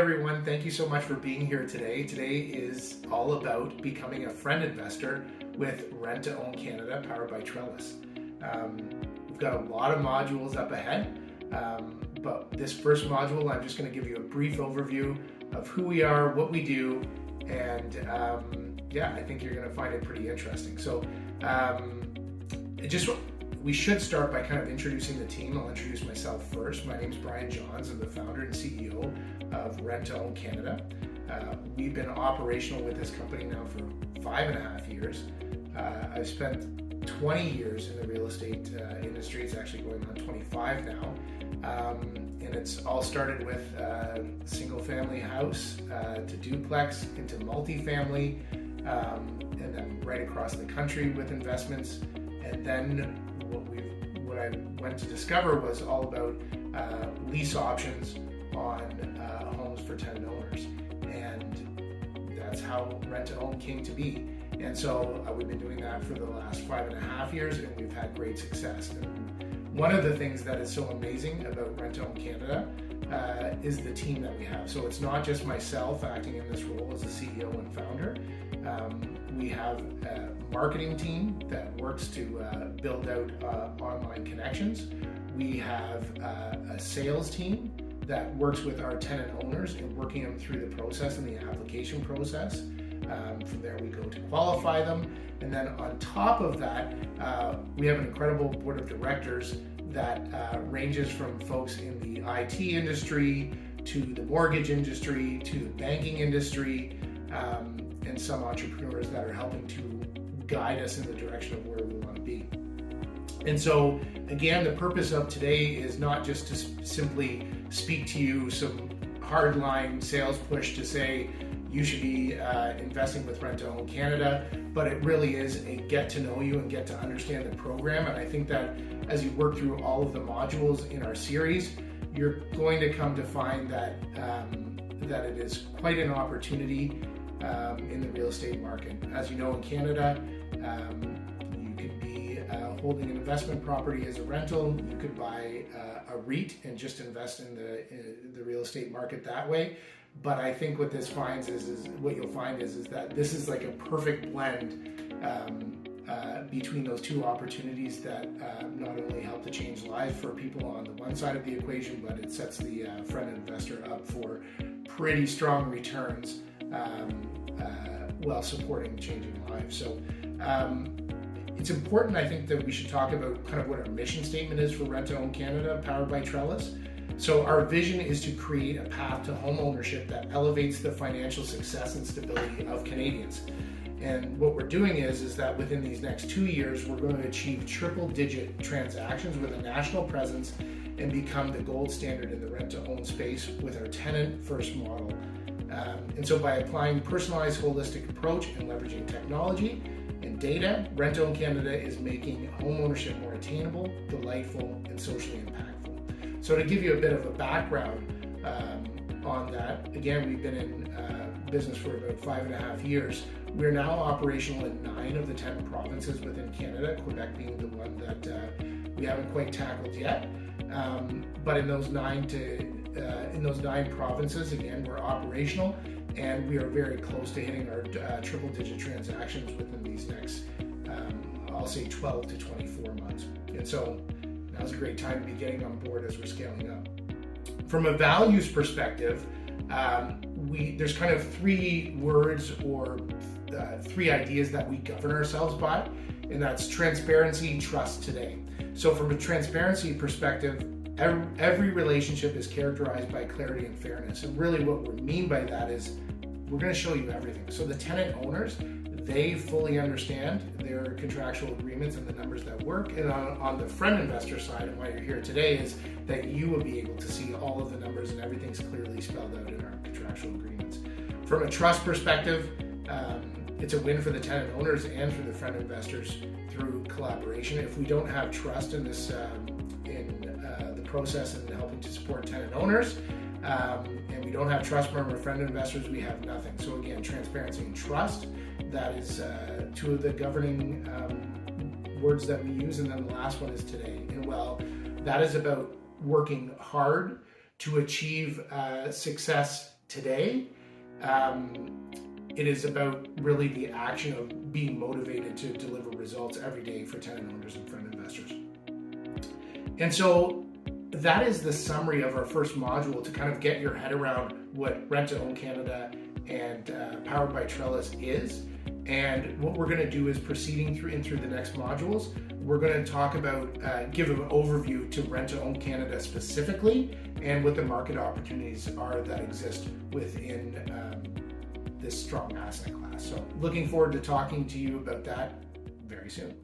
everyone. Thank you so much for being here today. Today is all about becoming a friend investor with Rent to Own Canada, powered by Trellis. We've got a lot of modules up ahead, but this first module, I'm just going to give you a brief overview of who we are, what we do, and I think you're going to find it pretty interesting. So we should start by kind of introducing the team. I'll introduce myself first. My name is Brian Johns. I'm the founder and CEO of Rent to Own Canada. We've been operational with this company now for 5.5 years. I've spent 20 years in the real estate industry. It's actually going on 25 now. And it's all started with single family house to duplex into multifamily, and then right across the country with investments. And then what I went to discover was all about lease options on homes for tenant owners, and that's how Rent to Own came to be. And so we've been doing that for the last 5.5 years, and we've had great success. And one of the things that is so amazing about Rent to Own Canada is the team that we have. So it's not just myself acting in this role as a CEO and founder. We have a marketing team that works to build out online connections. We have a sales team that works with our tenant owners and working them through the process and the application process. From there we go to qualify them. And then on top of that, we have an incredible board of directors that ranges from folks in the IT industry to the mortgage industry to the banking industry, and some entrepreneurs that are helping to guide us in the direction of where we want to be. And so again, the purpose of today is not just to simply speak to you some hardline sales push to say you should be investing with Rent to Own Canada, but it really is a get to know you and get to understand the program. And I think that as you work through all of the modules in our series, you're going to come to find that that it is quite an opportunity in the real estate market. As you know, in Canada, you could be holding an investment property as a rental. You could buy a REIT and just invest in the real estate market that way. But I think what this finds is what you'll find is that this is like a perfect blend between those two opportunities that not only help to change lives for people on the one side of the equation, but it sets the friend investor up for pretty strong returns while supporting changing lives. So it's important, I think, that we should talk about kind of what our mission statement is for Rent to Own Canada, powered by Trellis. So our vision is to create a path to home ownership that elevates the financial success and stability of Canadians. And what we're doing is that within these next 2 years, we're going to achieve triple-digit transactions with a national presence and become the gold standard in the rent-to-own space with our tenant-first model. And so by applying personalized, holistic approach and leveraging technology and data, Rent to Own Canada is making home ownership more attainable, delightful, and socially impactful. So to give you a bit of a background on that, again, we've been in business for about 5.5 years. We're now operational in 9 of the 10 provinces within Canada, Quebec being the one that we haven't quite tackled yet. But in those 9 provinces, again, we're operational, and we are very close to hitting our triple-digit transactions within these next, I'll say 12 to 24 months. And so now's a great time to be getting on board as we're scaling up. From a values perspective, there's kind of 3 words or 3 ideas that we govern ourselves by, and that's transparency, trust, today. So from a transparency perspective, every relationship is characterized by clarity and fairness. And really what we mean by that is we're going to show you everything. So the tenant owners, they fully understand their contractual agreements and the numbers that work. And on the friend investor side, and why you're here today, is that you will be able to see all of the numbers and everything's clearly spelled out in our contractual agreements. From a trust perspective, it's a win for the tenant owners and for the friend investors through collaboration. If we don't have trust in this, the process and helping to support tenant owners, and we don't have trust from our friend investors, we have nothing. So again, transparency and trust, that is 2 of the governing words that we use. And then the last one is today. And that is about working hard to achieve success Today, it is about really the action of being motivated to deliver results every day for tenant owners and friend investors. And so that is the summary of our first module to kind of get your head around what Rent to Own Canada and Powered by Trellis is. And what we're going to do is proceeding through the next modules, we're going to talk about, give an overview to Rent to Own Canada specifically and what the market opportunities are that exist within this strong asset class. So looking forward to talking to you about that very soon.